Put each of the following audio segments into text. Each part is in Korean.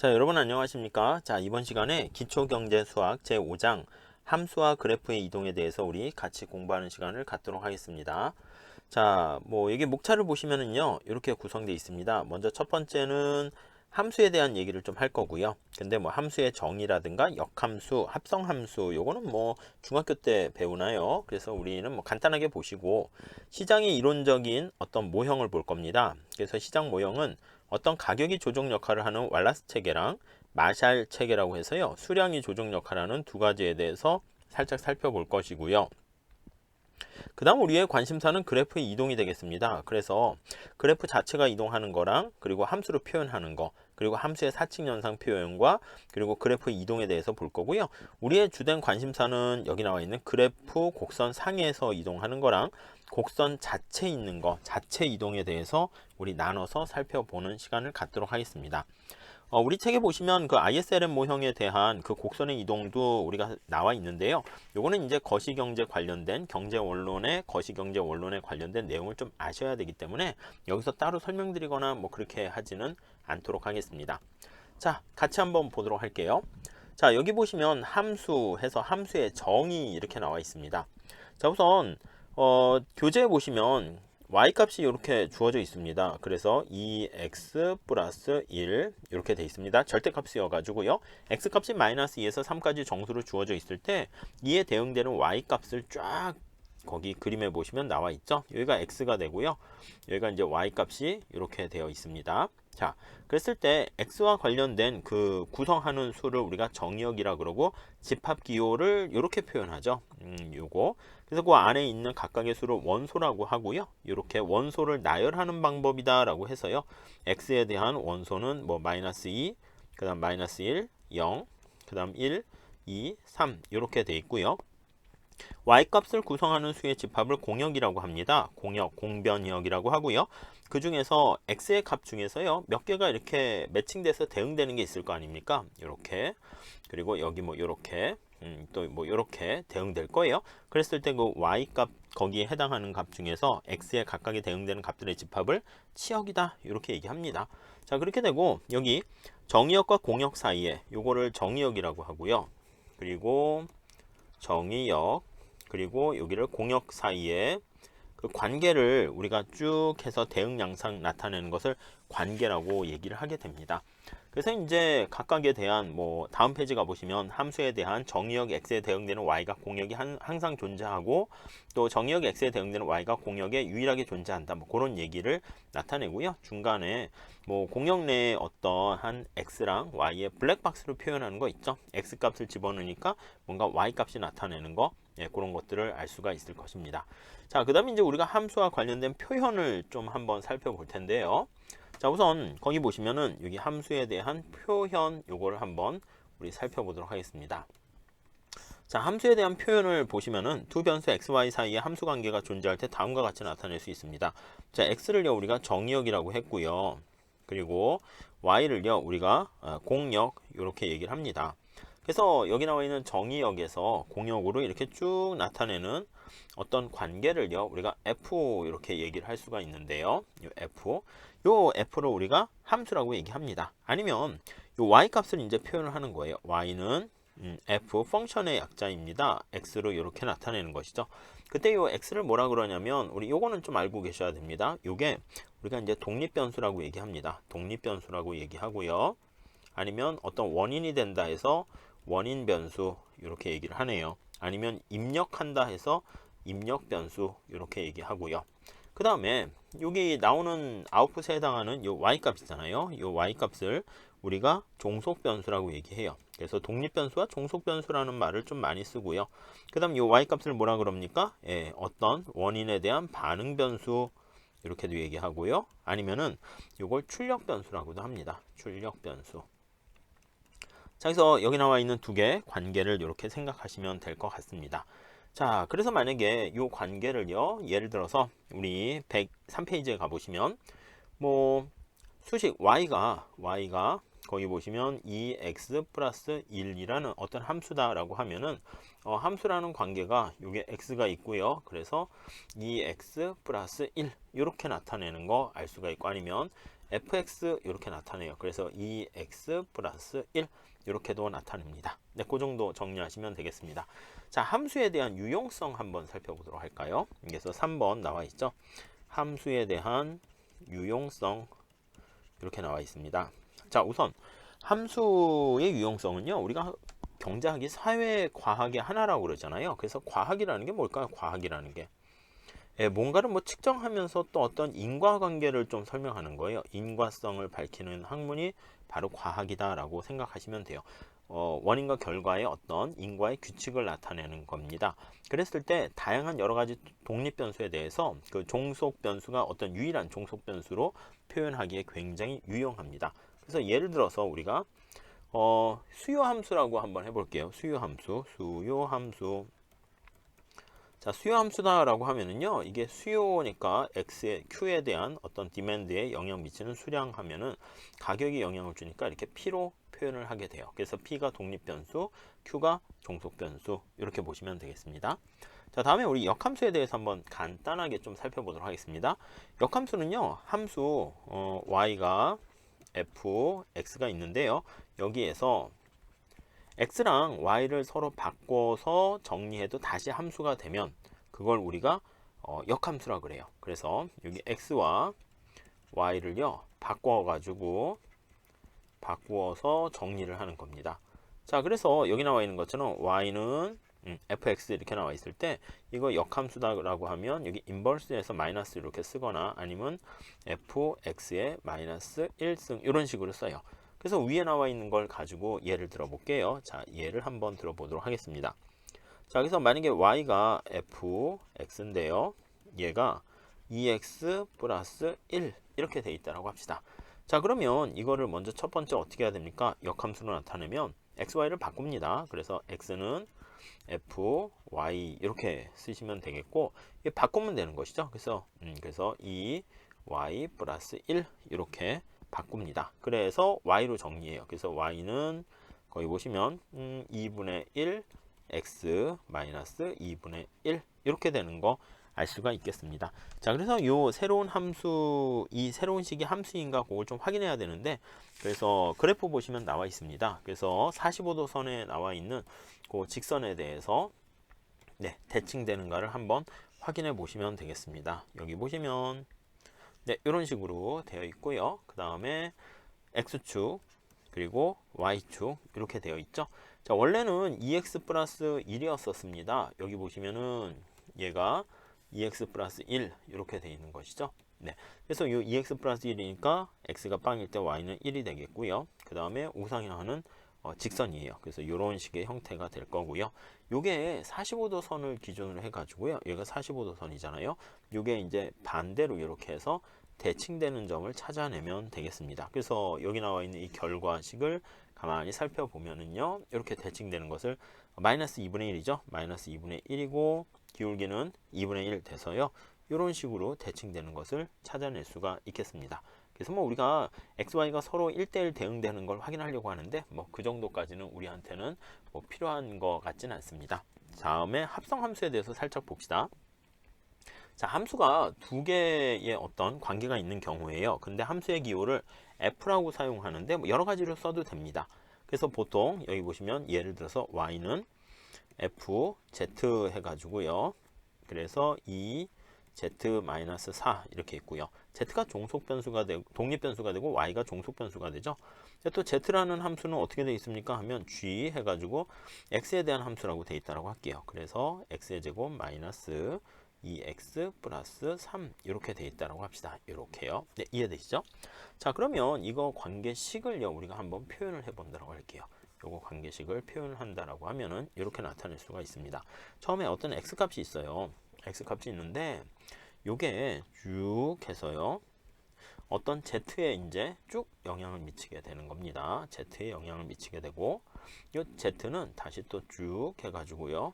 자, 여러분 안녕하십니까? 자, 이번 시간에 기초경제수학 제5장 함수와 그래프의 이동에 대해서 우리 같이 공부하는 시간을 갖도록 하겠습니다. 자, 여기 목차를 보시면은요, 이렇게 구성되어 있습니다. 먼저 첫 번째는 함수에 대한 얘기를 좀 할 거고요. 근데 함수의 정의라든가 역함수, 합성함수, 요거는 중학교 때 배우나요? 그래서 우리는 간단하게 보시고 시장의 이론적인 어떤 모형을 볼 겁니다. 그래서 시장 모형은 어떤 가격이 조정 역할을 하는 왈라스 체계랑 마샬 체계라고 해서요, 수량이 조정 역할을 하는 두 가지에 대해서 살짝 살펴볼 것이고요. 그 다음 우리의 관심사는 그래프의 이동이 되겠습니다. 그래서 그래프 자체가 이동하는 거랑, 그리고 함수로 표현하는 거, 그리고 함수의 사칙 연산 표현과, 그리고 그래프의 이동에 대해서 볼 거고요. 우리의 주된 관심사는 여기 나와 있는 그래프 곡선 상에서 이동하는 거랑 곡선 자체 있는 거, 자체 이동에 대해서 우리 나눠서 살펴보는 시간을 갖도록 하겠습니다. 우리 책에 보시면 그 ISLM 모형에 대한 그 곡선의 이동도 우리가 나와 있는데요. 요거는 이제 거시경제 관련된 경제원론의 거시경제 원론에 관련된 내용을 좀 아셔야 되기 때문에 여기서 따로 설명드리거나 그렇게 하지는 않도록 하겠습니다. 자, 같이 한번 보도록 할게요. 자, 여기 보시면 함수 해서 함수의 정의 이렇게 나와 있습니다. 자, 우선 교재에 보시면 y값이 이렇게 주어져 있습니다. 그래서 2x 플러스 1 이렇게 돼 있습니다. 절대값이어 가지고요. x값이 마이너스 2에서 3까지 정수로 주어져 있을 때 이에 대응되는 y값을 쫙 거기 그림에 보시면 나와 있죠. 여기가 x가 되고요. 여기가 이제 y값이 이렇게 되어 있습니다. 자, 그랬을 때 x와 관련된 그 구성하는 수를 우리가 정의역이라 그러고 집합기호를 이렇게 표현하죠. 요거. 그래서 그 안에 있는 각각의 수를 원소라고 하고요. 이렇게 원소를 나열하는 방법이다라고 해서요. x에 대한 원소는 마이너스 2, 그 다음 마이너스 1, 0, 그 다음 1, 2, 3 이렇게 돼 있고요. y값을 구성하는 수의 집합을 공역이라고 합니다. 공역, 공변역이라고 하고요. 그 중에서 x의 값 중에서요, 몇 개가 이렇게 매칭돼서 대응되는 게 있을 거 아닙니까? 이렇게. 그리고 여기 이렇게 또 이렇게 대응될 거예요. 그랬을 때 그 y값 거기에 해당하는 값 중에서 x에 각각에 대응되는 값들의 집합을 치역이다 이렇게 얘기합니다. 자, 그렇게 되고 여기 정의역과 공역 사이에 요거를 정의역이라고 하고요. 그리고 정의역, 그리고 여기를 공역 사이에 그 관계를 우리가 쭉 해서 대응 양상 나타내는 것을 관계라고 얘기를 하게 됩니다. 그래서 이제 각각에 대한 다음 페이지 가보시면 함수에 대한 정의역 x에 대응되는 y가 공역이 항상 존재하고, 또 정의역 x에 대응되는 y가 공역에 유일하게 존재한다, 그런 얘기를 나타내고요. 중간에 공역 내에 어떠한 x랑 y의 블랙박스로 표현하는 거 있죠. x 값을 집어넣으니까 뭔가 y 값이 나타내는 거, 그런 것들을 알 수가 있을 것입니다. 자, 그 다음에 이제 우리가 함수와 관련된 표현을 좀 한번 살펴볼 텐데요. 자, 우선 거기 보시면은 여기 함수에 대한 표현 요거를 한번 우리 살펴보도록 하겠습니다. 자, 함수에 대한 표현을 보시면은 두 변수 x, y 사이에 함수 관계가 존재할 때 다음과 같이 나타낼 수 있습니다. 자, x를요 우리가 정의역이라고 했고요. 그리고 y를요 우리가 공역 이렇게 얘기를 합니다. 그래서 여기 나와 있는 정의역에서 공역으로 이렇게 쭉 나타내는 어떤 관계를요 우리가 f 이렇게 얘기를 할 수가 있는데요. 요 f를 우리가 함수라고 얘기합니다. 아니면 요 y 값을 이제 표현을 하는 거예요. y는 f 펑션의 약자입니다. x로 이렇게 나타내는 것이죠. 그때 요 x를 뭐라 그러냐면 우리 요거는 좀 알고 계셔야 됩니다. 요게 우리가 이제 독립변수라고 얘기합니다. 독립변수라고 얘기하고요. 아니면 어떤 원인이 된다 해서 원인 변수 이렇게 얘기를 하네요. 아니면 입력한다 해서 입력 변수 이렇게 얘기하고요. 그 다음에 여기 나오는 아웃풋에 해당하는 요 y 값이잖아요. 요 y 값을 우리가 종속 변수라고 얘기해요. 그래서 독립 변수와 종속 변수라는 말을 좀 많이 쓰고요. 그 다음 요 y 값을 뭐라 그럽니까? 어떤 원인에 대한 반응 변수 이렇게도 얘기하고요. 아니면은 요걸 출력 변수라고도 합니다. 출력 변수. 자, 그래서 여기 나와 있는 두 개의 관계를 이렇게 생각하시면 될 것 같습니다. 자, 그래서 만약에 이 관계를요, 예를 들어서 우리 103페이지에 가보시면 수식 y가 거기 보시면 2x 플러스 1이라는 어떤 함수다라고 하면은 함수라는 관계가 요게 x가 있고요. 그래서 2x 플러스 1 이렇게 나타내는 거 알 수가 있고, 아니면 fx 이렇게 나타내요. 그래서 2x 플러스 1 이렇게도 나타냅니다. 네, 그 정도 정리하시면 되겠습니다. 자, 함수에 대한 유용성 한번 살펴보도록 할까요? 그래서 3번 나와 있죠. 함수에 대한 유용성 이렇게 나와 있습니다. 자, 우선 함수의 유용성은요, 우리가 경제학이 사회과학의 하나라고 그러잖아요. 그래서 과학이라는 게 뭘까요? 과학이라는 게 뭔가를 뭐 측정하면서 또 어떤 인과관계를 좀 설명하는 거예요. 인과성을 밝히는 학문이 바로 과학이다라고 생각하시면 돼요. 원인과 결과의 어떤 인과의 규칙을 나타내는 겁니다. 그랬을 때 다양한 여러 가지 독립 변수에 대해서 그 종속 변수가 어떤 유일한 종속 변수로 표현하기에 굉장히 유용합니다. 그래서 예를 들어서 우리가 수요 함수라고 한번 해볼게요. 수요 함수. 자, 수요 함수다라고 하면은요, 이게 수요니까 x의 q에 대한 어떤 디맨드에 영향 미치는 수량 하면은 가격에 영향을 주니까 이렇게 p로 표현을 하게 돼요. 그래서 p가 독립 변수, q가 종속 변수 이렇게 보시면 되겠습니다. 자, 다음에 우리 역함수에 대해서 한번 간단하게 좀 살펴보도록 하겠습니다. 역함수는요, 함수 y가 f, x가 있는데요. 여기에서 x랑 y를 서로 바꿔서 정리해도 다시 함수가 되면 그걸 우리가 역함수라 그래요. 그래서 여기 x와 y를요 바꾸어서 정리를 하는 겁니다. 자, 그래서 여기 나와 있는 것처럼 y는 fx 이렇게 나와 있을 때 이거 역함수다라고 하면 여기 인버스에서 마이너스 이렇게 쓰거나 아니면 fx의 마이너스 1승 이런 식으로 써요. 그래서 위에 나와 있는 걸 가지고 예를 들어 볼게요. 자, 예를 한번 들어보도록 하겠습니다. 자, 그래서 만약에 y가 fx인데요. 얘가 2x 플러스 1 이렇게 돼 있다고 합시다. 자, 그러면 이거를 먼저 첫 번째 어떻게 해야 됩니까? 역함수로 나타내면 xy를 바꿉니다. 그래서 x는 fy 이렇게 쓰시면 되겠고 이게 바꾸면 되는 것이죠. 그래서 2y 플러스 1 이렇게 바꿉니다. 그래서 y로 정리해요. 그래서 y는 거기 보시면 2분의 1 x 마이너스 2분의 1 이렇게 되는 거 알 수가 있겠습니다. 자, 그래서 요 새로운 함수, 이 새로운 식이 함수인가 그걸 좀 확인해야 되는데, 그래서 그래프 보시면 나와 있습니다. 그래서 45도 선에 나와 있는 그 직선에 대해서 대칭되는가를 한번 확인해 보시면 되겠습니다. 여기 보시면 이런 식으로 되어 있고요. 그 다음에 x축 그리고 y축 이렇게 되어 있죠. 자, 원래는 2x 플러스 1이었었습니다. 여기 보시면은 얘가 2x 플러스 1 이렇게 되어 있는 것이죠. 그래서 이 2x 플러스 1이니까 x가 빵일 때 y는 1이 되겠고요. 그 다음에 우상향하는 직선이에요. 그래서 이런 식의 형태가 될 거고요. 요게 45도 선을 기준으로 해가지고요. 얘가 45도 선이잖아요. 요게 이제 반대로 이렇게 해서 대칭되는 점을 찾아내면 되겠습니다. 그래서 여기 나와 있는 이 결과식을 가만히 살펴보면은요, 이렇게 대칭되는 것을 마이너스 2분의 1이죠. 마이너스 2분의 1이고 기울기는 2분의 1 돼서요. 이런 식으로 대칭되는 것을 찾아낼 수가 있겠습니다. 그래서 뭐 우리가 XY가 서로 1대1 대응되는 걸 확인하려고 하는데 뭐 그 정도까지는 우리한테는 뭐 필요한 것 같지는 않습니다. 다음에 합성함수에 대해서 살짝 봅시다. 자, 함수가 두 개의 어떤 관계가 있는 경우에요. 근데 함수의 기호를 F라고 사용하는데 뭐 여러 가지로 써도 됩니다. 그래서 보통 여기 보시면 예를 들어서 Y는 FZ 해가지고요. 그래서 2Z-4 이렇게 있고요. Z가 종속 변수가 되고 독립 변수가 되고 Y가 종속 변수가 되죠. 또 Z라는 함수는 어떻게 되어 있습니까? 하면 G 해가지고 X에 대한 함수라고 되어 있다고 할게요. 그래서 X의 제곱 마이너스 2x 플러스 3 이렇게 되어 있다고 합시다. 이렇게요. 네, 이해되시죠? 자, 그러면 이거 관계식을요 우리가 한번 표현을 해본다고 할게요. 요거 관계식을 표현을 한다라고 하면은 이렇게 나타낼 수가 있습니다. 처음에 어떤 x 값이 있어요. x 값이 있는데 요게 쭉 해서요 어떤 z에 이제 쭉 영향을 미치게 되는 겁니다. z에 영향을 미치게 되고 요 z는 다시 또 쭉 해가지고요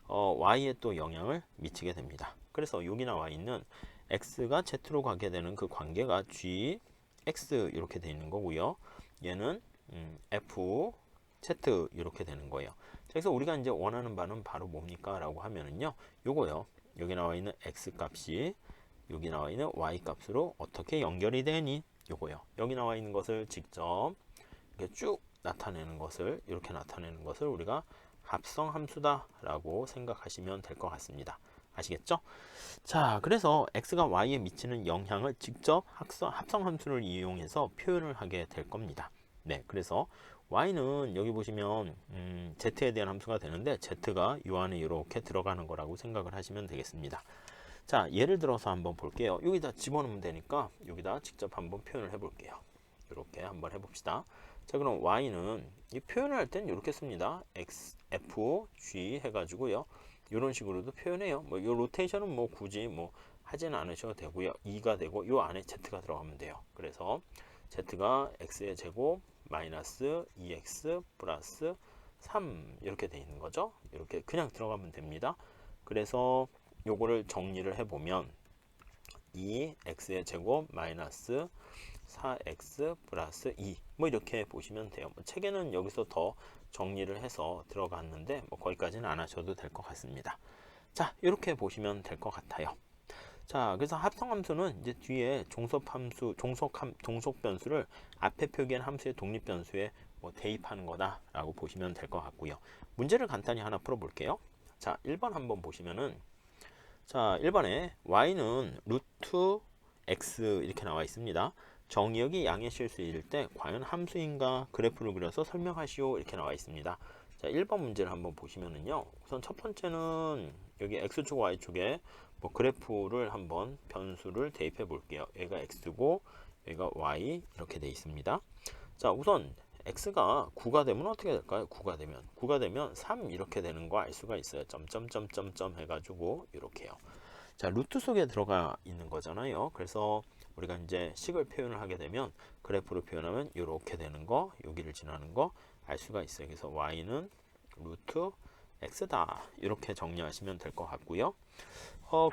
y에 또 영향을 미치게 됩니다. 그래서 여기 나와 있는 x가 z로 가게 되는 그 관계가 g, x 이렇게 되어 있는 거고요. 얘는 f, z 이렇게 되는 거예요. 그래서 우리가 이제 원하는 바는 바로 뭡니까? 라고 하면은요. 요거요. 여기 나와 있는 x 값이 여기 나와 있는 y 값으로 어떻게 연결이 되니? 요거요. 여기 나와 있는 것을 직접 이렇게 쭉 나타내는 것을, 이렇게 나타내는 것을 우리가 합성함수다라고 생각하시면 될 것 같습니다. 아시겠죠? 자, 그래서 x가 y에 미치는 영향을 직접 합성함수를 이용해서 표현을 하게 될 겁니다. 네, 그래서 y는 여기 보시면 z에 대한 함수가 되는데 z가 이 안에 이렇게 들어가는 거라고 생각을 하시면 되겠습니다. 자, 예를 들어서 한번 볼게요. 여기다 집어넣으면 되니까 여기다 직접 한번 표현을 해볼게요. 이렇게 한번 해봅시다. 자, 그럼 y는 이 표현을 할 때는 이렇게 씁니다. x, f, g 해가지고요. 이런 식으로도 표현해요. 뭐, 이 로테이션은 뭐 굳이 뭐 하지는 않으셔도 되고요. 2가 되고 이 안에 z가 들어가면 돼요. 그래서 z가 x의 제곱 마이너스 2x 플러스 3 이렇게 돼 있는 거죠. 이렇게 그냥 들어가면 됩니다. 그래서 요거를 정리를 해보면 2x의 제곱 마이너스 4x 플러스 2 뭐 이렇게 보시면 돼요. 뭐 책에는 여기서 더 정리를 해서 들어갔는데 뭐 거기까지는 안 하셔도 될 것 같습니다. 자, 이렇게 보시면 될 것 같아요. 자, 그래서 합성함수는 이제 뒤에 종속함수, 종속변수를 앞에 표기한 함수의 독립변수에 뭐 대입하는 거다라고 보시면 될 것 같고요. 문제를 간단히 하나 풀어볼게요. 자, 1번 한번 보시면은, 자, 1번에 y는 루트 x 이렇게 나와 있습니다. 정의역이 양의 실수일 때 과연 함수인가 그래프를 그려서 설명하시오 이렇게 나와 있습니다. 자, 1번 문제를 한번 보시면은요. 우선 첫 번째는 여기 x축 y축에 뭐 그래프를 한번 변수를 대입해 볼게요. 얘가 x고 얘가 y 이렇게 돼 있습니다. 자, 우선 x가 9가 되면 어떻게 될까요? 9가 되면 3 이렇게 되는 거 알 수가 있어요. 점점점점점 해가지고 이렇게요. 자, 루트 속에 들어가 있는 거잖아요. 그래서 우리가 이제 식을 표현을 하게 되면 그래프로 표현하면 이렇게 되는 거, 여기를 지나는 거 알 수가 있어요. 그래서 y는 루트 x다 이렇게 정리하시면 될 것 같고요.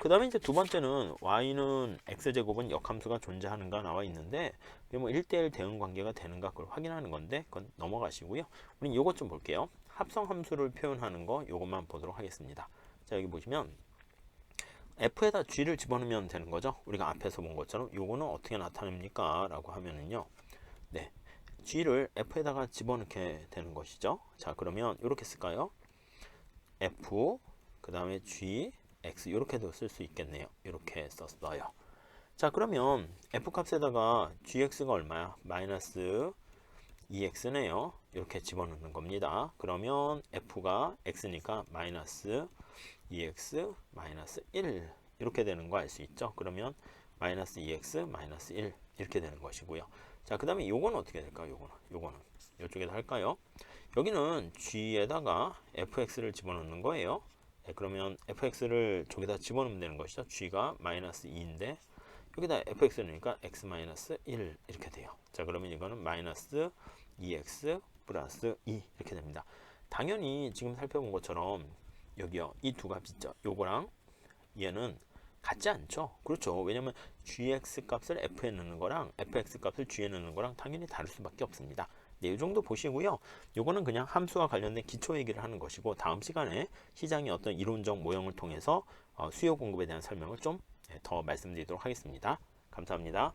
그 다음에 이제 두 번째는 y는 x제곱은 역함수가 존재하는가 나와 있는데 뭐 1대1 대응 관계가 되는가 그걸 확인하는 건데 그건 넘어가시고요. 우린 요것 좀 볼게요. 합성함수를 표현하는 거 요것만 보도록 하겠습니다. 자, 여기 보시면 f에다 g를 집어넣으면 되는 거죠. 우리가 앞에서 본 것처럼 요거는 어떻게 나타냅니까? 라고 하면은요. 네, g를 f에다가 집어넣게 되는 것이죠. 자, 그러면 이렇게 쓸까요? f 그 다음에 g x 이렇게도 쓸 수 있겠네요. 이렇게 썼어요. 자, 그러면 f 값에다가 gx가 얼마야? 마이너스 2x네요. 이렇게 집어넣는 겁니다. 그러면 f가 x니까 마이너스 2x 마이너스 1 이렇게 되는 거 알 수 있죠. 그러면 마이너스 2x 마이너스 1 이렇게 되는 것이고요. 자, 그 다음에 요거는 어떻게 될까요? 요거는 이쪽에다 할까요? 여기는 g에다가 fx를 집어넣는 거예요. 네, 그러면 fx를 저기다 집어넣으면 되는 것이죠. g가 마이너스 2인데 여기다 fx를 넣으니까 x 마이너스 1 이렇게 돼요. 자, 그러면 이거는 마이너스 2x 플러스 2 이렇게 됩니다. 당연히 지금 살펴본 것처럼 여기요, 이 두 값 있죠. 요거랑 얘는 같지 않죠. 그렇죠. 왜냐면 gx 값을 f에 넣는 거랑 fx 값을 g에 넣는 거랑 당연히 다를 수밖에 없습니다. 네, 이 정도 보시고요. 요거는 그냥 함수와 관련된 기초 얘기를 하는 것이고 다음 시간에 시장의 어떤 이론적 모형을 통해서 수요 공급에 대한 설명을 좀 더 말씀드리도록 하겠습니다. 감사합니다.